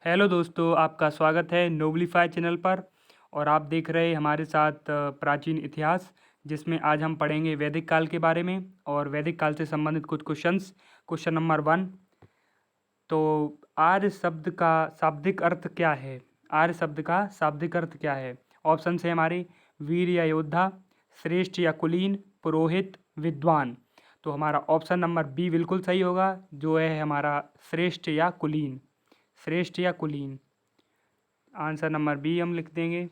Hello दोस्तों, आपका स्वागत है नोबलिफाई चैनल पर। और आप देख रहे हैं हमारे साथ प्राचीन इतिहास, जिसमें आज हम पढ़ेंगे वैदिक काल के बारे में और वैदिक काल से संबंधित कुछ क्वेश्चंस। Question number 1। तो आर्य शब्द का शाब्दिक अर्थ क्या है? आर्य शब्द का शाब्दिक अर्थ क्या है? ऑप्शन है हमारे वीर या योद्धा, श्रेष्ठ या कुलीन, पुरोहित, विद्वान। तो हमारा ऑप्शन नंबर बी बिल्कुल सही होगा, जो है हमारा श्रेष्ठ या कुलीन। श्रेष्ठ या कुलीन, आंसर नंबर बी हम लिख देंगे।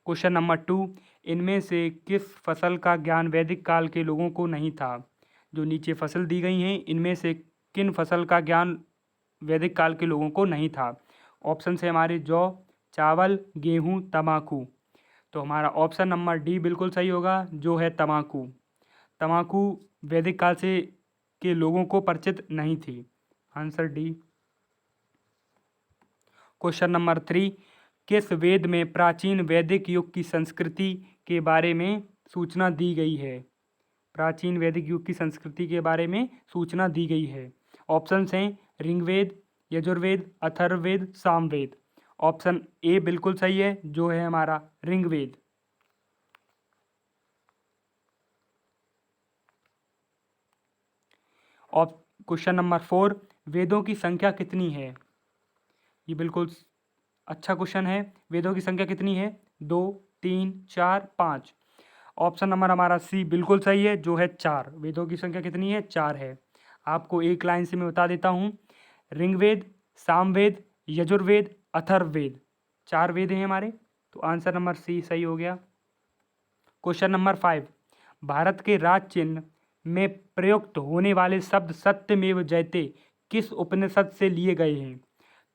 Question number 2। इनमें से किस फसल का ज्ञान वैदिक काल के लोगों को नहीं था? जो नीचे फसल दी गई हैं, इनमें से किन फसल का ज्ञान वैदिक काल के लोगों को नहीं था? ऑप्शन है हमारे जौ, चावल, गेहूं, तम्बाकू। तो हमारा ऑप्शन नंबर डी बिल्कुल सही होगा, जो है तम्बाकू। तम्बाकू वैदिक काल से के लोगों को परिचित नहीं थी। Answer D. Question number 3। किस वेद में प्राचीन वैदिक युग की संस्कृति के बारे में सूचना दी गई है? प्राचीन वैदिक युग की संस्कृति के बारे में सूचना दी गई है। ऑप्शंस हैं ऋग्वेद, यजुर्वेद, अथर्ववेद, सामवेद। ऑप्शन ए बिल्कुल सही है, जो है हमारा ऋग्वेद। Question number 4। वेदों की संख्या कितनी है? ये बिल्कुल अच्छा क्वेश्चन है। वेदों की संख्या कितनी है? 2, 3, 4, 5। ऑप्शन नंबर हमारा सी बिल्कुल सही है, जो है 4। वेदों की संख्या कितनी है? 4 है। आपको एक लाइन से मैं बता देता हूँ। ऋग्वेद, सामवेद, यजुर्वेद, अथर्ववेद, 4 वेद हैं हमारे। तो आंसर नंबर सी सही हो गया। Question number 5। भारत के राज चिन्ह में प्रयुक्त होने वाले शब्द सत्यमेव जयते किस उपनिषद से लिए गए हैं?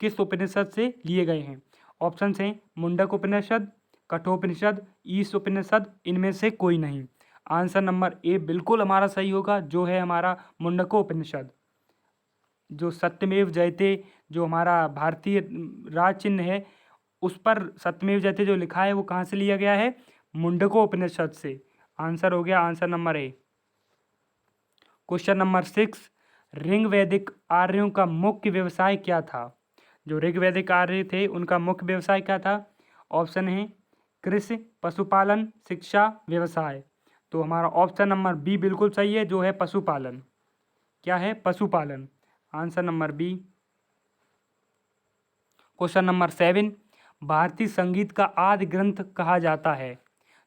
किस उपनिषद से लिए गए हैं? ऑप्शन हैं मुंडक उपनिषद, कठोपनिषद, ईश उपनिषद, इनमें से कोई नहीं। आंसर नंबर ए बिल्कुल हमारा सही होगा, जो है हमारा मुंडकोपनिषद। जो सत्यमेव जयते, जो हमारा भारतीय राज चिन्ह है, उस पर सत्यमेव जयते जो लिखा है वो कहाँ से लिया गया है? मुंडकोपनिषद से। आंसर हो गया आंसर नंबर ए। Question number 6। ऋग्वैदिक आर्यों का मुख्य व्यवसाय क्या था? जो ऋग्वैदिक आर्य थे उनका मुख्य व्यवसाय क्या था? ऑप्शन है कृषि, पशुपालन, शिक्षा, व्यवसाय। तो हमारा ऑप्शन नंबर बी बिल्कुल सही है, जो है पशुपालन। क्या है? पशुपालन। Answer number B. Question number 7। भारतीय संगीत का आदि ग्रंथ कहा जाता है?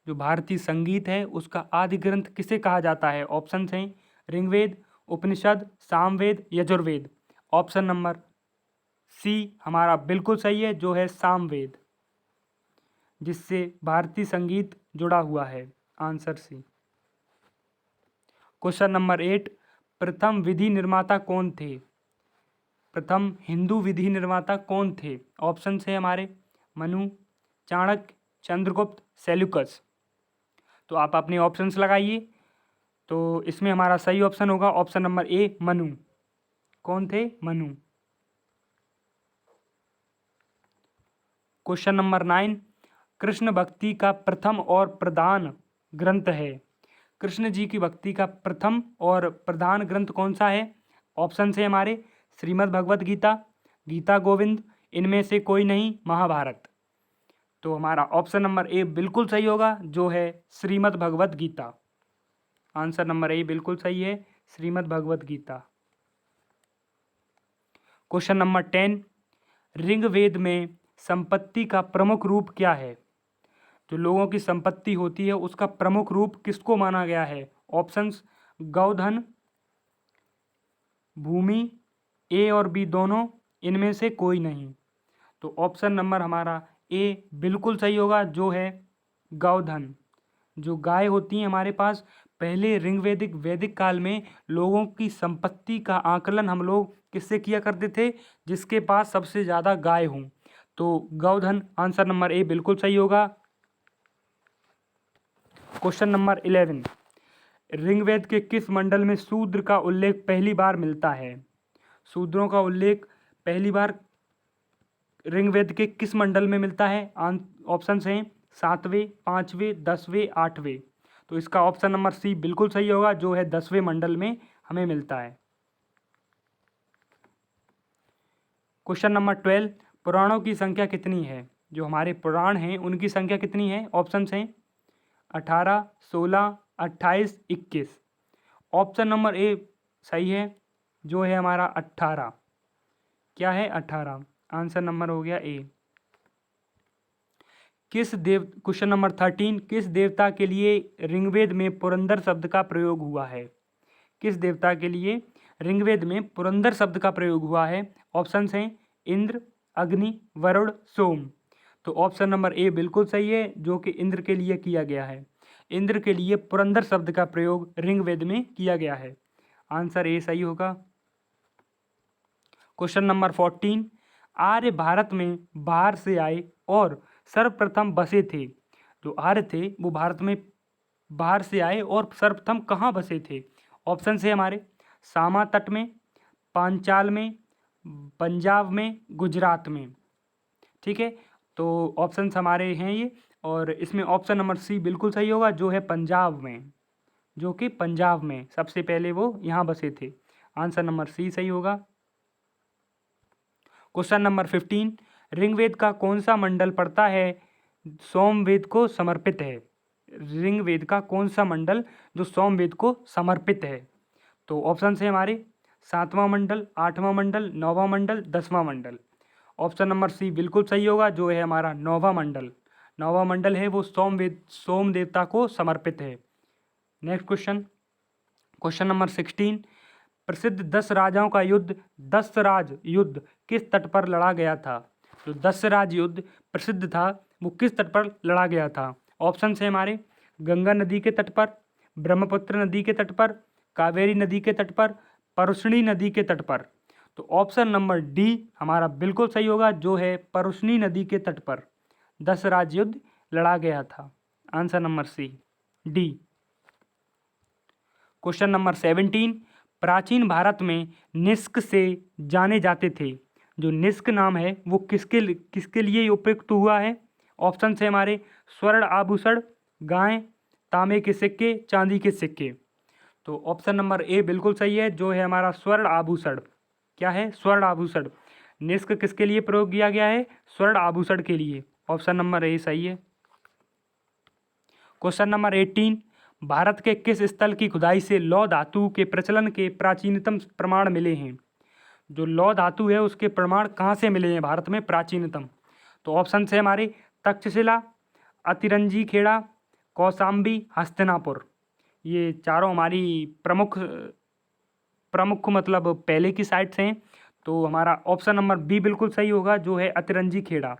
जो भारतीय संगीत है उसका आदि ग्रंथ किसे कहा जाता है? ऑप्शन हैं Rigveda, Upanishad, Samaveda, Yajurveda. Option number C हमारा बिल्कुल सही है, जो है सामवेद, जिससे भारतीय संगीत जुड़ा हुआ है। Answer C. Question number 8। प्रथम विधि निर्माता कौन थे? प्रथम हिंदू विधि निर्माता कौन थे? ऑप्शन है हमारे मनु, चाणक्य, चंद्रगुप्त, सेल्यूकस। तो आप अपने ऑप्शंस लगाइए। तो इसमें हमारा सही ऑप्शन होगा ऑप्शन नंबर ए मनु। कौन थे? मनु। Question number 9। कृष्ण भक्ति का प्रथम और प्रधान ग्रंथ है? कृष्ण जी की भक्ति का प्रथम और प्रधान ग्रंथ कौन सा है? ऑप्शन है हमारे श्रीमद् भगवत गीता, गीता गोविंद, इनमें से कोई नहीं, महाभारत। तो हमारा ऑप्शन नंबर ए बिल्कुल सही होगा, जो है Shrimad Bhagavad Gita. Answer number A बिल्कुल सही है, श्रीमद् भगवत गीता। Question number 10। ऋग्वेद में संपत्ति का प्रमुख रूप क्या है? जो लोगों की संपत्ति होती है उसका प्रमुख रूप किसको माना गया है? ऑप्शंस गौधन, भूमि, ए और बी दोनों, इनमें से कोई नहीं। तो ऑप्शन नंबर हमारा ए बिल्कुल सही होगा, जो है गौधन। जो गाय होती हैं हमारे पास, पहले ऋग्वैदिक वैदिक काल में लोगों की संपत्ति का आकलन हम लोग किससे किया करते थे? जिसके पास सबसे ज़्यादा गाय हों। तो गौधन, आंसर नंबर ए बिल्कुल सही होगा। Question number 11। ऋग्वेद के किस मंडल में शूद्र का उल्लेख पहली बार मिलता है? शूद्रों का उल्लेख पहली बार ऋग्वेद के किस मंडल में मिलता है? ऑप्शन हैं 7वें, 5वें, 10वें, 8वें। तो इसका ऑप्शन नंबर सी बिल्कुल सही होगा, जो है 10वें मंडल में हमें मिलता है। क्वेश्चन नंबर 12, पुराणों की संख्या कितनी है? जो हमारे पुराण हैं उनकी संख्या कितनी है? ऑप्शंस हैं 18, 16, 28, 21। ऑप्शन नंबर ए सही है, जो है हमारा 18। क्या है? 18। आंसर नंबर हो गया ए। क्वेश्चन नंबर 13, किस देवता के लिए ऋग्वेद में पुरंदर शब्द का प्रयोग हुआ है? किस देवता के लिए ऋग्वेद में पुरंदर शब्द का प्रयोग हुआ है? ऑप्शंस हैं इंद्र, अग्नि, वरुण, सोम। तो ऑप्शन नंबर ए बिल्कुल सही है, जो कि इंद्र के लिए किया गया है। इंद्र के लिए पुरंदर शब्द का प्रयोग ऋग्वेद में किया गया है। आंसर ए सही होगा। क्वेश्चन नंबर 14, आर्य भारत में बाहर से आए और सर्वप्रथम बसे थे। जो आर्य थे वो भारत में बाहर से आए और सर्वप्रथम कहाँ बसे थे? ऑप्शन है हमारे सामा तट में, पांचाल में, पंजाब में, गुजरात में। ठीक है, तो ऑप्शंस हमारे हैं ये, और इसमें ऑप्शन नंबर सी बिल्कुल सही होगा, जो है पंजाब में, जो कि पंजाब में सबसे पहले वो यहाँ बसे थे। आंसर नंबर सी सही होगा। क्वेश्चन नंबर 15, ऋग्वेद का कौन सा मंडल पड़ता है सोमवेद को समर्पित है? ऋग्वेद का कौन सा मंडल जो सोमवेद को समर्पित है? तो ऑप्शन है हमारे 7वां मंडल, 8वां मंडल, 9वां मंडल, 10वां मंडल। ऑप्शन नंबर सी बिल्कुल सही होगा, जो है हमारा 9वां मंडल। 9वां मंडल है वो सोम देवता को समर्पित है। नेक्स्ट क्वेश्चन नंबर 16, प्रसिद्ध 10 राजाओं का युद्ध दसराज युद्ध किस तट पर लड़ा गया था? जो दसराज युद्ध प्रसिद्ध था वो किस तट पर लड़ा गया था? ऑप्शन है हमारे गंगा नदी के तट पर, ब्रह्मपुत्र नदी के तट पर, कावेरी नदी के तट पर, परुष्णी नदी के तट पर। तो ऑप्शन नंबर डी हमारा बिल्कुल सही होगा, जो है परुष्णी नदी के तट पर दसराज युद्ध लड़ा गया था। Answer number C, D. Question number 17, प्राचीन भारत में निष्क से जाने जाते थे। जो निष्क नाम है वो किसके लिए उपयुक्त हुआ है? ऑप्शन है हमारे स्वर्ण आभूषण, गाय, तांबे के सिक्के, चांदी के सिक्के। तो ऑप्शन नंबर ए बिल्कुल सही है, जो है हमारा स्वर्ण आभूषण। क्या है? स्वर्ण आभूषण। निष्क किसके लिए प्रयोग किया गया है? स्वर्ण आभूषण के लिए। ऑप्शन नंबर ए सही है। क्वेश्चन नंबर 18, भारत के किस स्थल की खुदाई से लौह धातु के प्रचलन के प्राचीनतम प्रमाण मिले हैं? जो लौह धातु है उसके प्रमाण कहाँ से मिले हैं भारत में प्राचीनतम? तो ऑप्शन है हमारे तक्षशिला, अतिरंजी खेड़ा, कौशाम्बी, हस्तिनापुर। ये चारों हमारी प्रमुख मतलब पहले की साइट्स हैं। तो हमारा ऑप्शन नंबर बी बिल्कुल सही होगा, जो है अतिरंजी खेड़ा।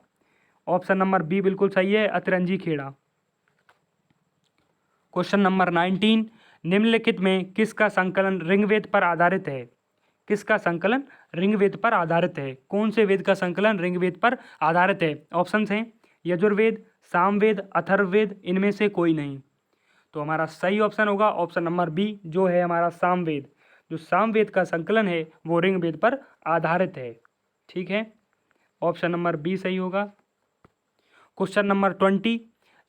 ऑप्शन नंबर बी बिल्कुल सही है, अतिरंजी खेड़ा। क्वेश्चन नंबर 19, निम्नलिखित में किसका संकलन ऋग्वेद पर आधारित है? किसका संकलन ऋग्वेद पर आधारित है? कौन से वेद का संकलन ऋग्वेद पर आधारित है? ऑप्शंस हैं यजुर्वेद, सामवेद, अथर्ववेद, इनमें से कोई नहीं। तो हमारा सही ऑप्शन होगा ऑप्शन नंबर बी, जो है हमारा सामवेद। जो सामवेद का संकलन है वो ऋग्वेद पर आधारित है। ठीक है, ऑप्शन नंबर बी सही होगा। क्वेश्चन नंबर 20,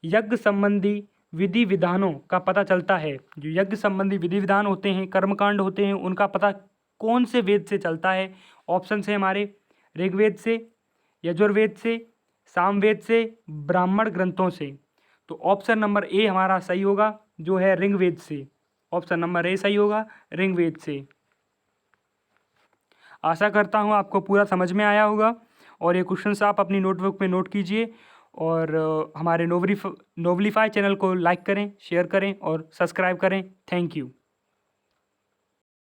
यज्ञ संबंधी विधि विधानों का पता चलता है। जो यज्ञ संबंधी विधि विधान होते हैं, कर्मकांड होते हैं, उनका पता कौन से वेद से चलता है? ऑप्शन है हमारे ऋग्वेद से, यजुर्वेद से, सामवेद से, ब्राह्मण ग्रंथों से। तो ऑप्शन नंबर ए हमारा सही होगा, जो है ऋग्वेद से। ऑप्शन नंबर ए सही होगा, ऋग्वेद से। आशा करता हूँ आपको पूरा समझ में आया होगा, और ये क्वेश्चंस आप अपनी नोटबुक में नोट कीजिए, और हमारे नोवलीफाई चैनल को लाइक करें, शेयर करें और सब्सक्राइब करें। Thank you.